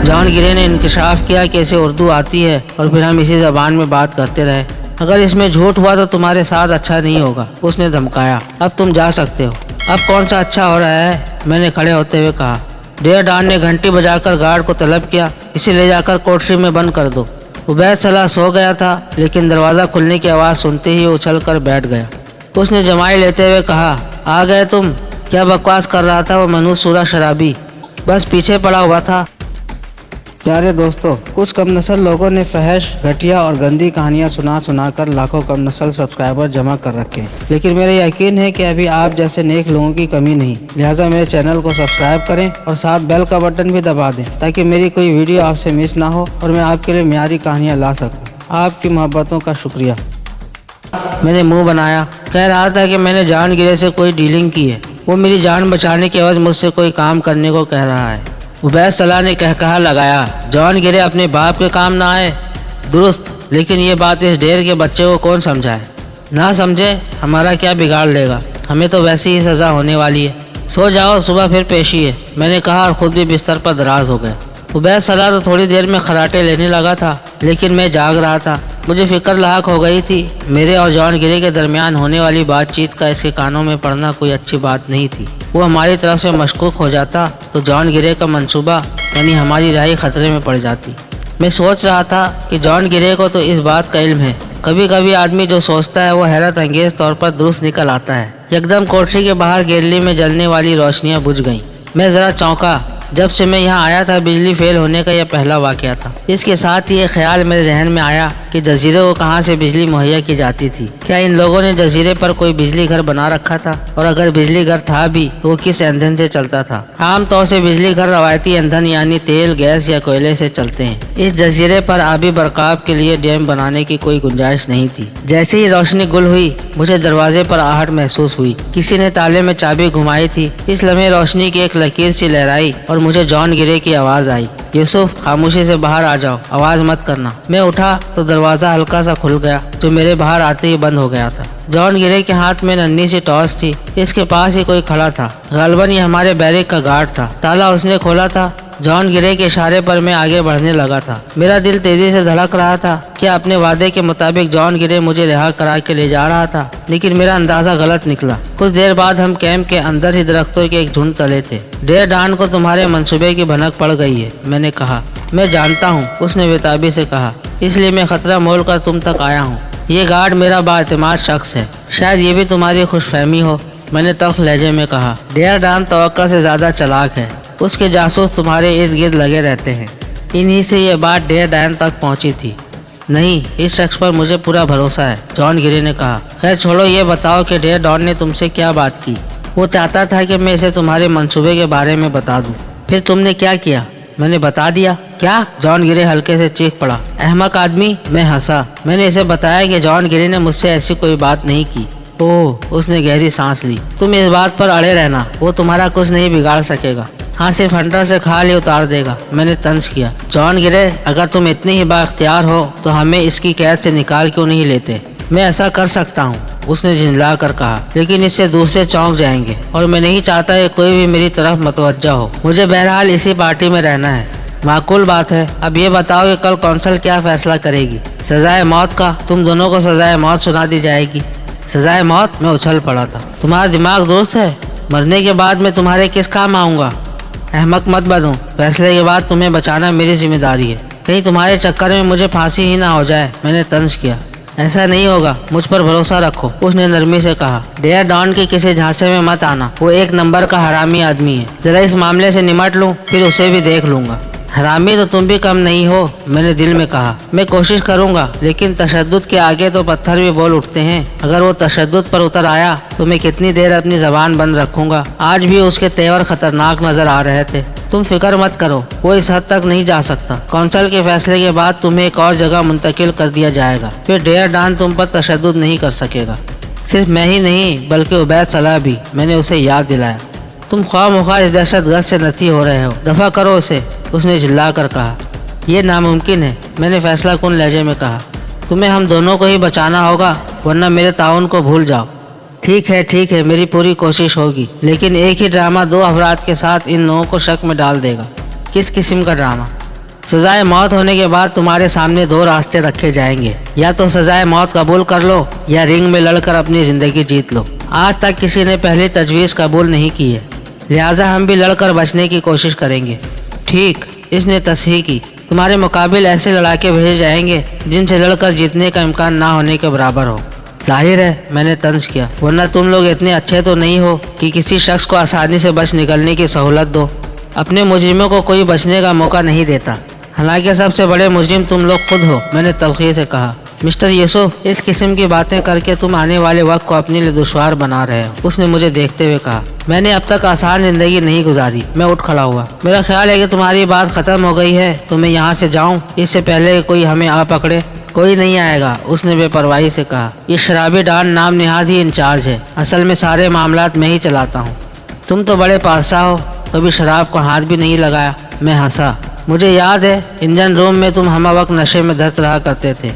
John गिरे ने इंकशाफ किया कि इसे उर्दू आती है और फिर हम इसी ज़बान में बात करते रहे। अगर इसमें झूठ हुआ तो तुम्हारे साथ अच्छा नहीं होगा, उसने धमकाया। अब तुम जा सकते हो। अब कौन सा अच्छा हो रहा है, मैंने खड़े होते हुए कहा। डेयर डॉन ने घंटी बजाकर गार्ड को तलब किया, इसे ले जाकर कोठरी में बंद कर दो। उबैद सलाह सो गया था, लेकिन दरवाज़ा खुलने की आवाज़ सुनते ही उछल कर बैठ गया। उसने जमाई लेते हुए कहा, आ गए तुम? क्या बकवास कर रहा था वो मनहूस सूरा शराबी, बस पीछे पड़ा हुआ था। प्यारे दोस्तों, कुछ कम नस्ल लोगों ने फहश, घटिया और गंदी कहानियां सुना कर लाखों कम नस्ल सब्सक्राइबर जमा कर रखे हैं, लेकिन मेरा यकीन है कि अभी आप जैसे नेक लोगों की कमी नहीं। लिहाजा मेरे चैनल को सब्सक्राइब करें और साथ बेल का बटन भी दबा दें, ताकि मेरी कोई वीडियो आपसे मिस ना हो और मैं आपके लिए म्यारी कहानियाँ ला सकूँ। आपकी मोहब्बतों का शुक्रिया। मैंने मुँह बनाया, कह रहा था कि मैंने जॉन गिरे से कोई डीलिंग की है। वो मेरी जान बचाने के एवज मुझसे कोई काम करने को कह रहा है। उबैद सलाह ने कहा लगाया, जॉन गिरे अपने बाप के काम ना आए। दुरुस्त, लेकिन ये बात इस ढेर के बच्चे को कौन समझाए? ना समझे हमारा क्या बिगाड़ लेगा, हमें तो वैसी ही सज़ा होने वाली है। सो जाओ, सुबह फिर पेशी है, मैंने कहा और ख़ुद भी बिस्तर पर दराज हो गया। उबैद सलाह तो थोड़ी देर में खराटे लेने लगा था, लेकिन मैं जाग रहा था। मुझे फिक्र लाक हो गई थी। मेरे और जॉन गिरे के दरमियान होने वाली बातचीत का इसके कानों में पड़ना कोई अच्छी बात नहीं थी। वो हमारी तरफ से मशकूक हो जाता तो जॉन गिरे का मंसूबा यानी हमारी राही खतरे में पड़ जाती। मैं सोच रहा था कि जॉन गिरे को तो इस बात का इल्म है। कभी कभी आदमी जो सोचता है वो हैरत अंगेज तौर पर दुरुस्त निकल आता है। एकदम कोठरी के बाहर गैलरी में जलने वाली रोशनियां बुझ गईं। मैं ज़रा चौंका। जब से मैं यहाँ आया था बिजली फेल होने का यह पहला वाक़या था। इसके साथ ही ये ख्याल मेरे जहन में आया कि जजीरे को कहाँ से बिजली मुहैया की जाती थी। क्या इन लोगों ने जजीरे पर कोई बिजली घर बना रखा था? और अगर बिजली घर था भी तो वो किस ईंधन से चलता था? आम तौर से बिजली घर रवायती ईंधन यानी तेल, गैस या कोयले से चलते हैं। इस जजीरे पर आबी बरकाव के लिए डैम बनाने की कोई गुंजाइश नहीं थी। जैसे ही रोशनी गुल हुई मुझे दरवाजे पर आहट महसूस हुई। किसी ने ताले में चाबी घुमाई थी। इस लम्हे रोशनी की एक लकीर सी लहराई और मुझे जॉन गिरे की आवाज़ आई, यूसुफ खामोशी से बाहर आ जाओ, आवाज़ मत करना। मैं उठा तो दरवाज़ा हल्का सा खुल गया, जो मेरे बाहर आते ही बंद हो गया था। जॉन गिरे के हाथ में नन्ही सी टॉर्च थी। इसके पास ही कोई खड़ा था। गालबन ये हमारे बैरिक का गार्ड था। ताला उसने खोला था। जॉन गिरे के इशारे पर मैं आगे बढ़ने लगा था। मेरा दिल तेजी से धड़क रहा था। क्या अपने वादे के मुताबिक जॉन गिरे मुझे रिहा करा के ले जा रहा था? लेकिन मेरा अंदाजा गलत निकला। कुछ देर बाद हम कैंप के अंदर ही दरख्तों के एक झुंड तले थे। डेयर डॉन को तुम्हारे मंसूबे की भनक पड़ गई है, मैंने कहा। मैं जानता हूँ, उसने बेताबी से कहा, इसलिए मैं खतरा मोल कर तुम तक आया हूँ। ये गार्ड मेरा बाएतमाद शख्स है। शायद ये भी तुम्हारी खुशफहमी हो, मैंने तल्ख लहजे में कहा। डेयर डॉन तवक्का से ज़्यादा चालाक है। उसके जासूस तुम्हारे इर्द गिर्द लगे रहते हैं। इन्हीं से ये बात डेयर डॉन तक पहुंची थी। नहीं, इस शख्स पर मुझे पूरा भरोसा है, जॉन गिरे ने कहा। खैर छोड़ो, ये बताओ कि डेयर डॉन ने तुमसे क्या बात की? वो चाहता था कि मैं इसे तुम्हारे मंसूबे के बारे में बता दूं। फिर तुमने क्या किया? मैंने बता दिया। क्या? जॉन गिरे हल्के से चीख पड़ा। अहमक आदमी, मैं हंसा। मैंने इसे बताया कि जॉन गिरे ने मुझसे ऐसी कोई बात नहीं की। ओह, उसने गहरी सांस ली। तुम इस बात पर अड़े रहना, वो तुम्हारा कुछ नहीं बिगाड़ सकेगा। हाँ, सिर्फ हंटर से खाल ही उतार देगा, मैंने तंज किया। जॉन गिरे, अगर तुम इतने ही बाख्तियार हो तो हमें इसकी कैद से निकाल क्यों नहीं लेते? मैं ऐसा कर सकता हूँ, उसने झिंझला कर कहा, लेकिन इससे दूसरे चौंक जाएंगे और मैं नहीं चाहता कि कोई भी मेरी तरफ मतवज्जा हो। मुझे बहरहाल इसी पार्टी में रहना है। माकूल बात है। अब ये बताओ कि कल कौंसल क्या फैसला करेगी? सजाए मौत का? तुम दोनों को सजाए मौत सुना दी जाएगी। सजाए मौत? मैं उछल पड़ा था। तुम्हारा दिमाग दुरुस्त है? मरने के बाद मैं तुम्हारे किस काम आऊँगा? अहमक मत बनो। फैसले के बाद तुम्हें बचाना मेरी जिम्मेदारी है। कहीं तुम्हारे चक्कर में मुझे फांसी ही ना हो जाए, मैंने तंज किया। ऐसा नहीं होगा, मुझ पर भरोसा रखो, उसने नरमी से कहा। डेयर डॉन के किसी झांसे में मत आना, वो एक नंबर का हरामी आदमी है। जरा इस मामले से निमट लूं, फिर उसे भी देख लूंगा। हरामी तो तुम भी कम नहीं हो, मैंने दिल में कहा। मैं कोशिश करूंगा, लेकिन तशद्दुद के आगे तो पत्थर भी बोल उठते हैं। अगर वो तशद्दुद पर उतर आया तो मैं कितनी देर अपनी जबान बंद रखूंगा? आज भी उसके तेवर खतरनाक नजर आ रहे थे। तुम फिक्र मत करो, वो इस हद तक नहीं जा सकता। कौंसल के फैसले के बाद तुम्हें एक और जगह मुंतकिल कर दिया जाएगा। फिर डेयर डॉन तुम पर तशद्दुद नहीं कर सकेगा। सिर्फ मैं ही नहीं बल्कि उबैद सलाह भी, मैंने उसे याद दिलाया। तुम ख्वाह इस दहशतगर्द से नती हो रहे हो, दफा करो उसे, उसने चिल्ला कर कहा। यह नामुमकिन है, मैंने फैसला कुन लहजे में कहा। तुम्हें हम दोनों को ही बचाना होगा, वरना मेरे ताउन को भूल जाओ। ठीक है, मेरी पूरी कोशिश होगी, लेकिन एक ही ड्रामा दो अफराद के साथ इन लोगों को शक में डाल देगा। किस किस्म का ड्रामा? سزائے موت ہونے کے بعد تمہارے سامنے دو راستے رکھے جائیں گے، یا تو سزائے موت قبول کر لو یا رنگ میں لڑ کر اپنی زندگی جیت لو۔ آج تک کسی نے پہلی تجویز قبول نہیں کی ہے، لہٰذا ہم بھی لڑ کر بچنے کی کوشش کریں گے۔ ٹھیک، اس نے تصحیح کی۔ تمہارے مقابل ایسے لڑاکے بھیجے جائیں گے جن سے لڑ کر جیتنے کا امکان نہ ہونے کے برابر ہو۔ ظاہر ہے میں نے طنز کیا، ورنہ تم لوگ اتنے اچھے تو نہیں ہو کہ کسی شخص کو آسانی سے بچ نکلنے کی سہولت دو۔ اپنے مجرموں کو کوئی بچنے کا موقع نہیں دیتا، حالانکہ سب سے بڑے مجرم تم لوگ خود ہو، میں نے تلخی سے کہا۔ مسٹر یوسف، اس قسم کی باتیں کر کے تم آنے والے وقت کو اپنے لیے دشوار بنا رہے ہو، اس نے مجھے دیکھتے ہوئے کہا۔ میں نے اب تک آسان زندگی نہیں گزاری۔ میں اٹھ کھڑا ہوا۔ میرا خیال ہے کہ تمہاری بات ختم ہو گئی ہے تو میں یہاں سے جاؤں، اس سے پہلے کہ کوئی ہمیں آ پکڑے۔ کوئی نہیں آئے گا، اس نے بے پرواہی سے کہا۔ یہ شرابی ڈان نام نہاد ہی انچارج ہے، اصل میں سارے معاملات میں ہی چلاتا ہوں۔ تم تو بڑے پارسا ہو، کبھی شراب کو ہاتھ بھی نہیں لگایا۔ میں ہنسا۔ مجھے یاد ہے انجن روم میں تم ہمہ وقت نشے میں دھت رہا کرتے تھے،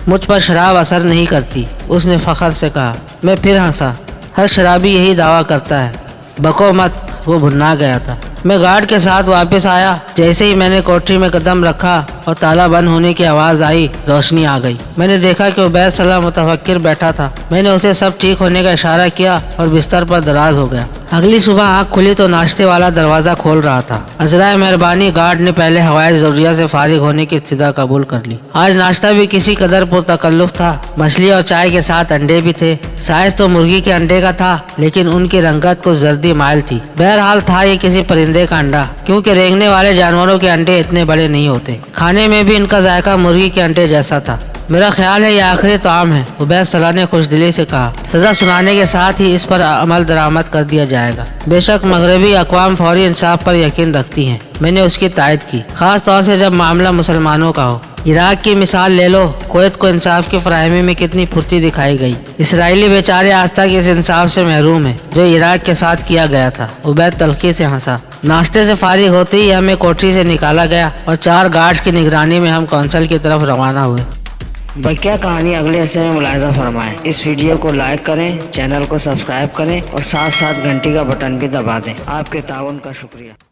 مجھ پر شراب اثر نہیں کرتی، اس نے فخر سے کہا۔ میں پھر ہنسا۔ ہر شرابی یہی دعویٰ کرتا ہے۔ بکو مت، وہ بھنا گیا تھا۔ میں گارڈ کے ساتھ واپس آیا۔ جیسے ہی میں نے کوٹری میں قدم رکھا اور تالا بند ہونے کی آواز آئی، روشنی آ گئی۔ میں نے دیکھا کہ عبید صلاح متفکر بیٹھا تھا۔ میں نے اسے سب ٹھیک ہونے کا اشارہ کیا اور بستر پر دراز ہو گیا۔ اگلی صبح آنکھ کھلی تو ناشتے والا دروازہ کھول رہا تھا۔ عذرائے مہربانی، گارڈ نے پہلے حوائج ضروریات سے فارغ ہونے کی استدعا قبول کر لی۔ آج ناشتہ بھی کسی قدر پرتکلف تھا۔ مچھلی اور چائے کے ساتھ انڈے بھی تھے۔ سائز تو مرغی کے انڈے کا تھا، لیکن ان کی رنگت کچھ زردی مائل تھی۔ بہرحال تھا یہ کسی پرندے کا انڈا، کیونکہ رینگنے والے جانوروں کے انڈے اتنے بڑے نہیں ہوتے۔ کھانے میں بھی ان کا ذائقہ مرغی کے انڈے جیسا تھا۔ میرا خیال ہے یہ آخری طعام ہے، عبید صلاح نے خوش دلی سے کہا۔ سزا سنانے کے ساتھ ہی اس پر عمل درآمد کر دیا جائے گا۔ بے شک مغربی اقوام فوری انصاف پر یقین رکھتی ہیں، میں نے اس کی تائید کی، خاص طور سے جب معاملہ مسلمانوں کا ہو۔ عراق کی مثال لے لو، کویت کو انصاف کی فراہمی میں کتنی پھرتی دکھائی گئی۔ اسرائیلی بیچارے آج تک اس انصاف سے محروم ہیں جو عراق کے ساتھ کیا گیا تھا۔ عبید تلخی سے ہنسا۔ ناشتے سے فارغ ہوتے ہی ہمیں کوٹری سے نکالا گیا اور 4 گارڈز کی نگرانی میں ہم کونسل کی طرف روانہ ہوئے۔ بقیہ کہانی اگلے حصے میں ملاحظہ فرمائیں۔ اس ویڈیو کو لائک کریں، چینل کو سبسکرائب کریں اور ساتھ ساتھ گھنٹی کا بٹن بھی دبا دیں۔ آپ کے تعاون کا شکریہ۔